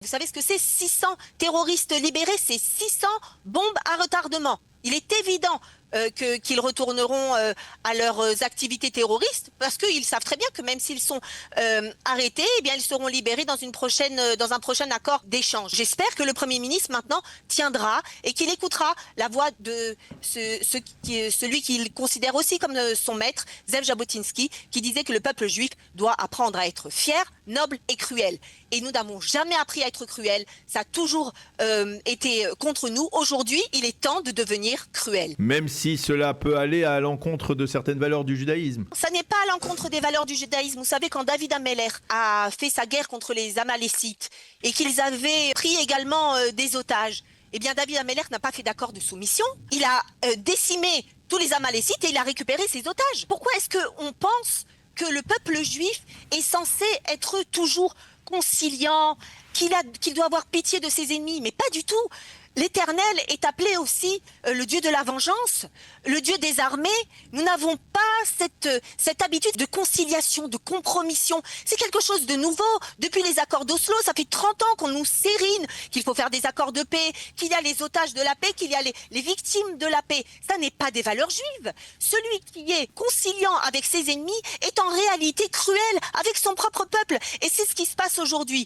Vous savez ce que c'est 600 terroristes libérés, c'est 600 bombes à retardement. Il est évident qu'ils retourneront à leurs activités terroristes parce qu'ils savent très bien que même s'ils sont arrêtés, eh bien, ils seront libérés dans dans un prochain accord d'échange. J'espère que le Premier ministre maintenant tiendra et qu'il écoutera la voix de celui qu'il considère aussi comme son maître, Zev Jabotinsky, qui disait que le peuple juif doit apprendre à être fier, noble et cruel. Et nous n'avons jamais appris à être cruel. Ça a toujours été contre nous. Aujourd'hui, il est temps de devenir cruel. Même si cela peut aller à l'encontre de certaines valeurs du judaïsme. Ça n'est pas à l'encontre des valeurs du judaïsme. Vous savez, quand David Ameller a fait sa guerre contre les Amalécites et qu'ils avaient pris également des otages, eh bien David Ameller n'a pas fait d'accord de soumission. Il a décimé tous les Amalécites et il a récupéré ses otages. Pourquoi est-ce qu'on pense que le peuple juif est censé être toujours conciliant, qu'il doit avoir pitié de ses ennemis? Mais pas du tout. L'Éternel est appelé aussi le Dieu de la vengeance, le Dieu des armées. Nous n'avons pas cette habitude de conciliation, de compromission. C'est quelque chose de nouveau. Depuis les accords d'Oslo, ça fait 30 ans qu'on nous sérine qu'il faut faire des accords de paix, qu'il y a les otages de la paix, qu'il y a les victimes de la paix. Ça n'est pas des valeurs juives. Celui qui est conciliant avec ses ennemis est en réalité cruel avec son propre peuple. Et c'est ce qui se passe aujourd'hui.